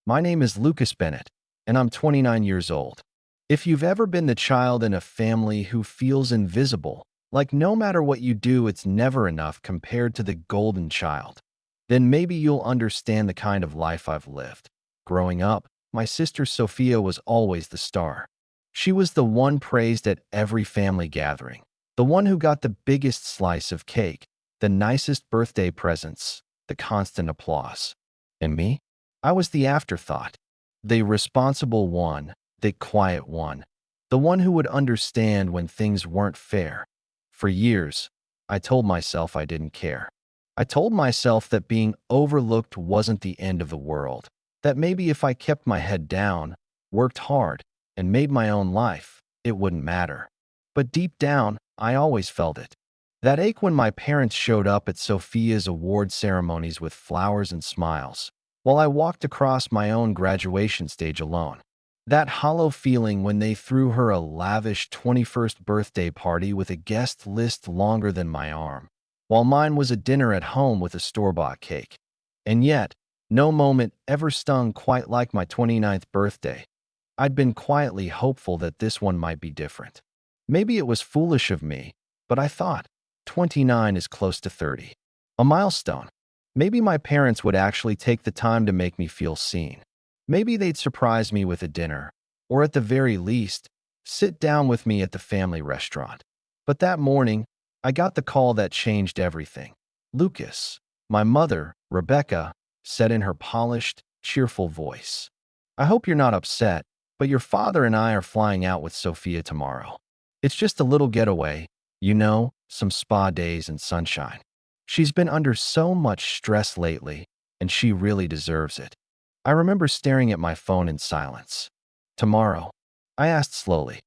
My name is Lucas Bennett, and I'm 29 years old. If you've ever been the child in a family who feels invisible, like no matter what you do, it's never enough compared to the golden child, then maybe you'll understand the kind of life I've lived. Growing up, my sister Sophia was always the star. She was the one praised at every family gathering, the one who got the biggest slice of cake, the nicest birthday presents, the constant applause. And me? I was the afterthought, the responsible one, the quiet one, the one who would understand when things weren't fair. For years, I told myself I didn't care. I told myself that being overlooked wasn't the end of the world, that maybe if I kept my head down, worked hard, and made my own life, it wouldn't matter. But deep down, I always felt it. That ache when my parents showed up at Sophia's award ceremonies with flowers and smiles, while I walked across my own graduation stage alone. That hollow feeling when they threw her a lavish 21st birthday party with a guest list longer than my arm, while mine was a dinner at home with a store-bought cake. And yet, no moment ever stung quite like my 29th birthday. I'd been quietly hopeful that this one might be different. Maybe it was foolish of me, but I thought, 29 is close to 30. A milestone. Maybe my parents would actually take the time to make me feel seen. Maybe they'd surprise me with a dinner, or at the very least, sit down with me at the family restaurant. But that morning, I got the call that changed everything. Lucas, my mother, Rebecca, said in her polished, cheerful voice, "I hope you're not upset, but your father and I are flying out with Sophia tomorrow. It's just a little getaway, some spa days and sunshine. She's been under so much stress lately, and she really deserves it." I remember staring at my phone in silence. "Tomorrow?" I asked slowly.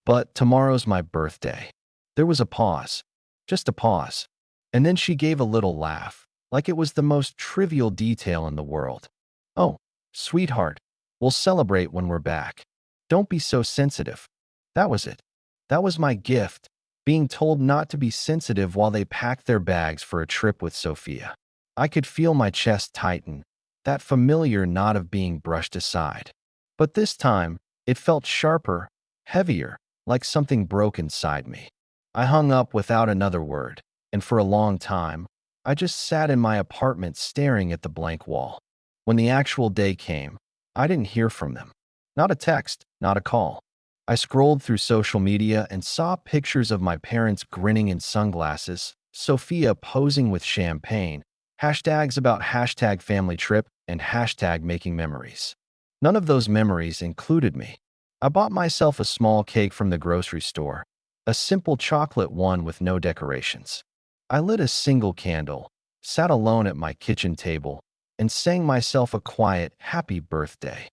"But tomorrow's my birthday." There was a pause, just a pause. And then she gave a little laugh, like it was the most trivial detail in the world. "Oh, sweetheart, we'll celebrate when we're back. Don't be so sensitive." That was it. That was my gift, being told not to be sensitive while they packed their bags for a trip with Sophia. I could feel my chest tighten, that familiar knot of being brushed aside. But this time, it felt sharper, heavier, like something broke inside me. I hung up without another word, and for a long time, I just sat in my apartment staring at the blank wall. When the actual day came, I didn't hear from them. Not a text, not a call. I scrolled through social media and saw pictures of my parents grinning in sunglasses, Sophia posing with champagne, hashtags about hashtag family trip and hashtag making memories. None of those memories included me. I bought myself a small cake from the grocery store, a simple chocolate one with no decorations. I lit a single candle, sat alone at my kitchen table, and sang myself a quiet, happy birthday.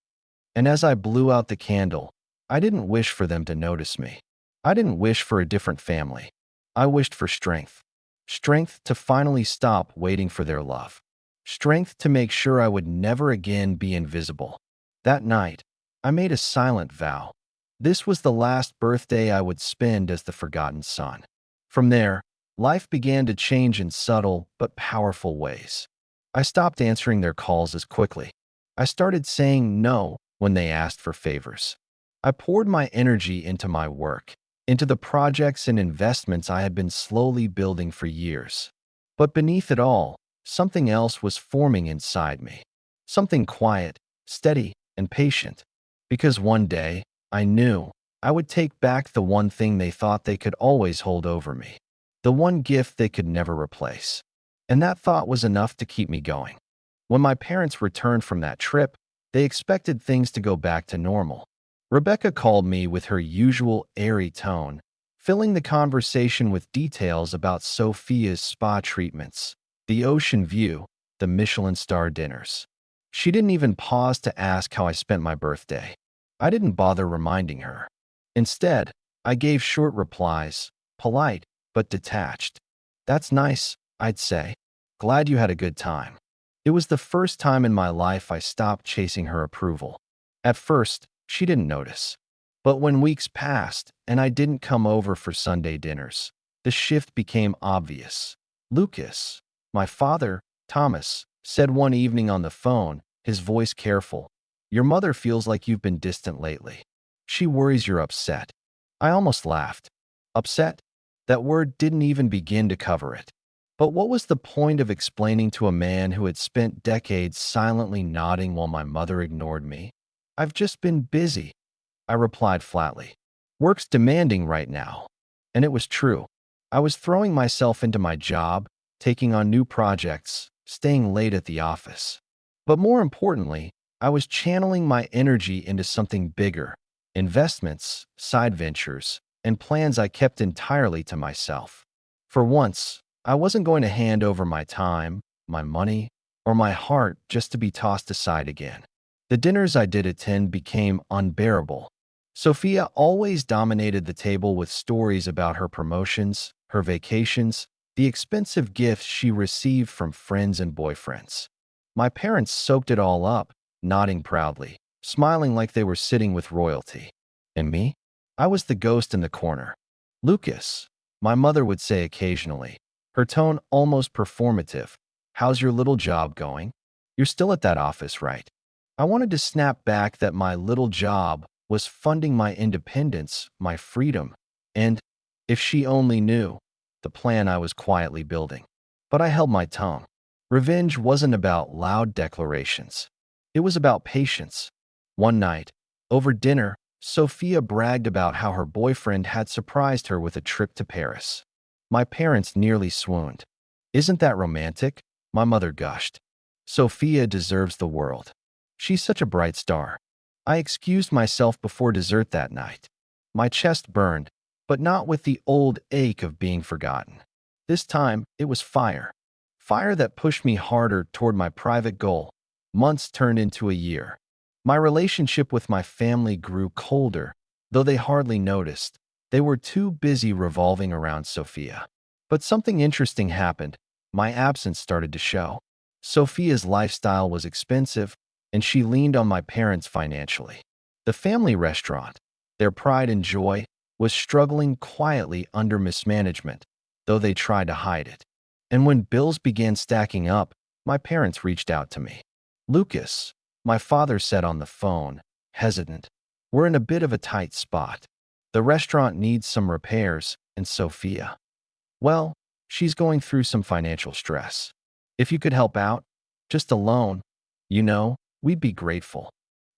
And as I blew out the candle, I didn't wish for them to notice me. I didn't wish for a different family. I wished for strength. Strength to finally stop waiting for their love. Strength to make sure I would never again be invisible. That night, I made a silent vow. This was the last birthday I would spend as the forgotten son. From there, life began to change in subtle but powerful ways. I stopped answering their calls as quickly. I started saying no when they asked for favors. I poured my energy into my work, into the projects and investments I had been slowly building for years. But beneath it all, something else was forming inside me. Something quiet, steady, and patient. Because one day, I knew I would take back the one thing they thought they could always hold over me. The one gift they could never replace. And that thought was enough to keep me going. When my parents returned from that trip, they expected things to go back to normal. Rebecca called me with her usual airy tone, filling the conversation with details about Sophia's spa treatments, the ocean view, the Michelin star dinners. She didn't even pause to ask how I spent my birthday. I didn't bother reminding her. Instead, I gave short replies, polite but detached. "That's nice," I'd say. "Glad you had a good time." It was the first time in my life I stopped chasing her approval. At first, she didn't notice. But when weeks passed and I didn't come over for Sunday dinners, the shift became obvious. "Lucas," my father, Thomas, said one evening on the phone, his voice careful, Your mother feels like you've been distant lately. She worries you're upset. I almost laughed. Upset? That word didn't even begin to cover it. But what was the point of explaining to a man who had spent decades silently nodding while my mother ignored me? I've just been busy, I replied flatly. Work's demanding right now. And it was true. I was throwing myself into my job, taking on new projects, staying late at the office. But more importantly, I was channeling my energy into something bigger: investments, side ventures, and plans I kept entirely to myself. For once, I wasn't going to hand over my time, my money, or my heart just to be tossed aside again. The dinners I did attend became unbearable. Sophia always dominated the table with stories about her promotions, her vacations, the expensive gifts she received from friends and boyfriends. My parents soaked it all up, nodding proudly, smiling like they were sitting with royalty. And me? I was the ghost in the corner. Lucas, my mother would say occasionally, her tone almost performative. How's your little job going? You're still at that office, right? I wanted to snap back that my little job was funding my independence, my freedom, and, if she only knew, the plan I was quietly building. But I held my tongue. Revenge wasn't about loud declarations. It was about patience. One night, over dinner, Sophia bragged about how her boyfriend had surprised her with a trip to Paris. My parents nearly swooned. Isn't that romantic? My mother gushed. Sophia deserves the world. She's such a bright star. I excused myself before dessert that night. My chest burned, but not with the old ache of being forgotten. This time, it was fire. Fire that pushed me harder toward my private goal. Months turned into a year. My relationship with my family grew colder, though they hardly noticed. They were too busy revolving around Sophia. But something interesting happened. My absence started to show. Sophia's lifestyle was expensive, and she leaned on my parents financially. The family restaurant, their pride and joy, was struggling quietly under mismanagement, though they tried to hide it. And when bills began stacking up, my parents reached out to me. Lucas, my father said on the phone, hesitant, we're in a bit of a tight spot. The restaurant needs some repairs, and Sophia, well, she's going through some financial stress. If you could help out, just a loan, we'd be grateful.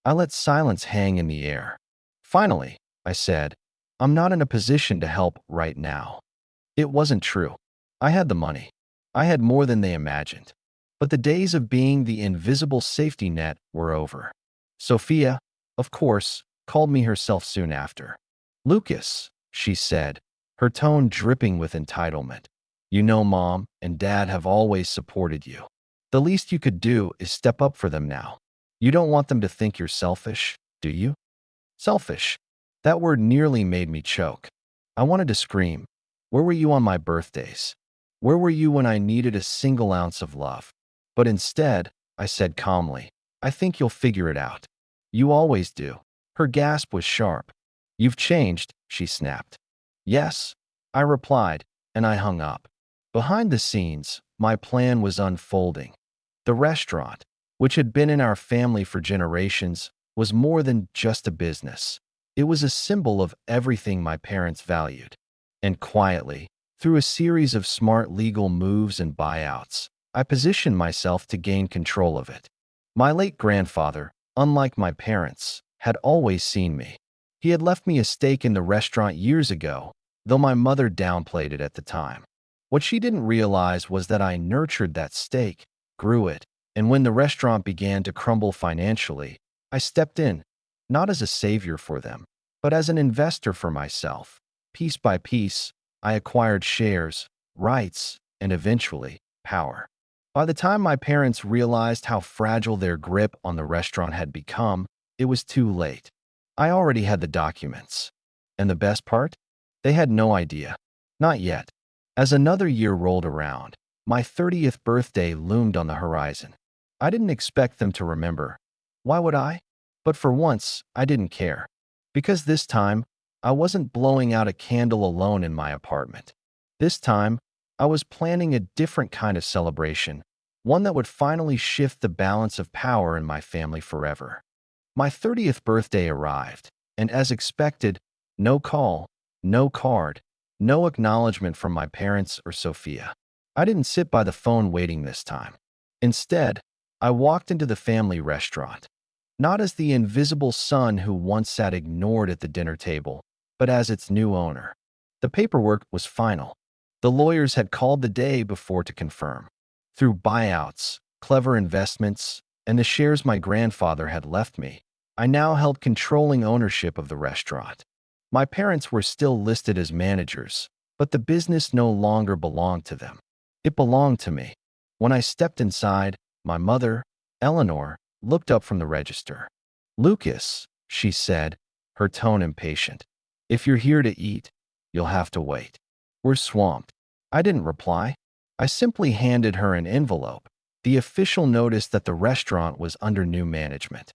I let silence hang in the air. Finally, I said, I'm not in a position to help right now. It wasn't true. I had the money. I had more than they imagined. But the days of being the invisible safety net were over. Sophia, of course, called me herself soon after. Lucas, she said, her tone dripping with entitlement. You know, Mom and Dad have always supported you. The least you could do is step up for them now. You don't want them to think you're selfish, do you? Selfish. That word nearly made me choke. I wanted to scream. Where were you on my birthdays? Where were you when I needed a single ounce of love? But instead, I said calmly, I think you'll figure it out. You always do. Her gasp was sharp. You've changed, she snapped. Yes, I replied, and I hung up. Behind the scenes, my plan was unfolding. The restaurant, which had been in our family for generations, was more than just a business. It was a symbol of everything my parents valued. And quietly, through a series of smart legal moves and buyouts, I positioned myself to gain control of it. My late grandfather, unlike my parents, had always seen me. He had left me a stake in the restaurant years ago, though my mother downplayed it at the time. What she didn't realize was that I nurtured that stake, grew it, and when the restaurant began to crumble financially, I stepped in, not as a savior for them, but as an investor for myself. Piece by piece, I acquired shares, rights, and eventually, power. By the time my parents realized how fragile their grip on the restaurant had become, it was too late. I already had the documents. And the best part? They had no idea. Not yet. As another year rolled around, my 30th birthday loomed on the horizon. I didn't expect them to remember. Why would I? But for once, I didn't care. Because this time, I wasn't blowing out a candle alone in my apartment. This time, I was planning a different kind of celebration, one that would finally shift the balance of power in my family forever. My 30th birthday arrived, and as expected, no call, no card, no acknowledgement from my parents or Sophia. I didn't sit by the phone waiting this time. Instead, I walked into the family restaurant, not as the invisible son who once sat ignored at the dinner table, but as its new owner. The paperwork was final. The lawyers had called the day before to confirm. Through buyouts, clever investments, and the shares my grandfather had left me, I now held controlling ownership of the restaurant. My parents were still listed as managers, but the business no longer belonged to them. It belonged to me. When I stepped inside, my mother, Eleanor, looked up from the register. "Lucas," she said, her tone impatient. "If you're here to eat, you'll have to wait. We're swamped." I didn't reply. I simply handed her an envelope, the official notice that the restaurant was under new management.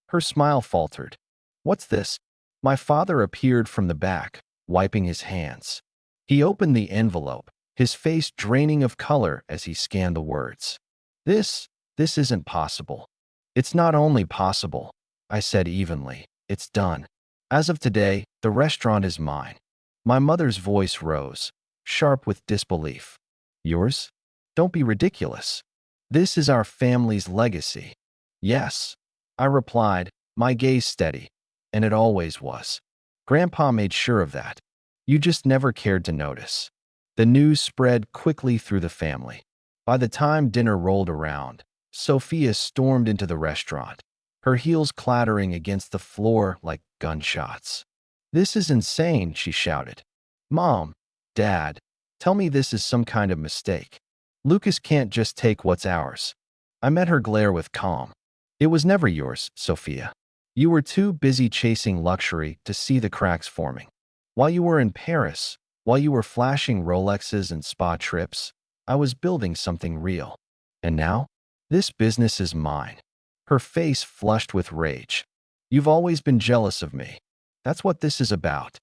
Her smile faltered. "What's this?" My father appeared from the back, wiping his hands. He opened the envelope, his face draining of color as he scanned the words. This isn't possible." "It's not only possible," I said evenly. "It's done. As of today, the restaurant is mine." My mother's voice rose, sharp with disbelief. "Yours? Don't be ridiculous. This is our family's legacy." "Yes," I replied, my gaze steady, "and it always was. Grandpa made sure of that. You just never cared to notice." The news spread quickly through the family. By the time dinner rolled around, Sophia stormed into the restaurant, her heels clattering against the floor like gunshots. "This is insane," she shouted. "Mom, Dad, tell me this is some kind of mistake. Lucas can't just take what's ours." I met her glare with calm. "It was never yours, Sophia. You were too busy chasing luxury to see the cracks forming. While you were in Paris, while you were flashing Rolexes and spa trips, I was building something real. And now, this business is mine." Her face flushed with rage. "You've always been jealous of me. That's what this is about."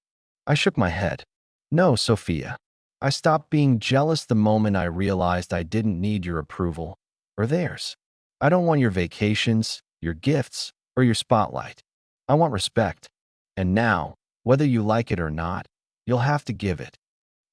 I shook my head. "No, Sophia. I stopped being jealous the moment I realized I didn't need your approval, or theirs. I don't want your vacations, your gifts, or your spotlight. I want respect. And now, whether you like it or not, you'll have to give it."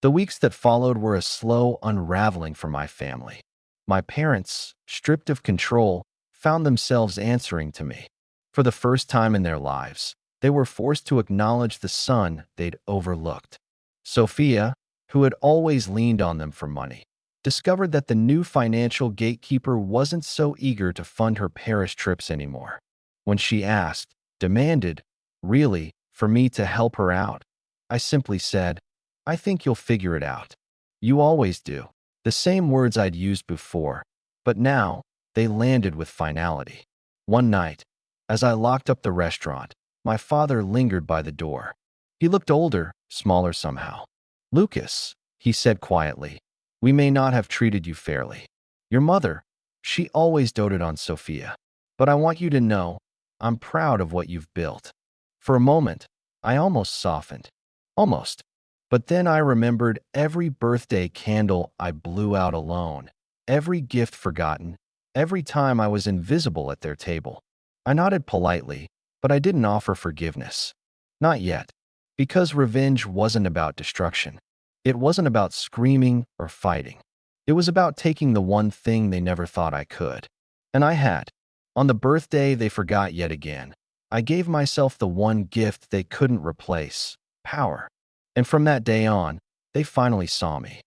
The weeks that followed were a slow unraveling for my family. My parents, stripped of control, found themselves answering to me. For the first time in their lives, they were forced to acknowledge the son they'd overlooked. Sophia, who had always leaned on them for money, discovered that the new financial gatekeeper wasn't so eager to fund her Paris trips anymore. When she asked, demanded, really, for me to help her out, I simply said, "I think you'll figure it out. You always do." The same words I'd used before, but now they landed with finality. One night, as I locked up the restaurant, my father lingered by the door. He looked older, smaller somehow. "Lucas," he said quietly, "we may not have treated you fairly. Your mother, she always doted on Sophia. But I want you to know, I'm proud of what you've built." For a moment, I almost softened. Almost. But then I remembered every birthday candle I blew out alone, every gift forgotten, every time I was invisible at their table. I nodded politely, but I didn't offer forgiveness. Not yet. Because revenge wasn't about destruction. It wasn't about screaming or fighting. It was about taking the one thing they never thought I could. And I had. On the birthday they forgot yet again, I gave myself the one gift they couldn't replace: power. And from that day on, they finally saw me.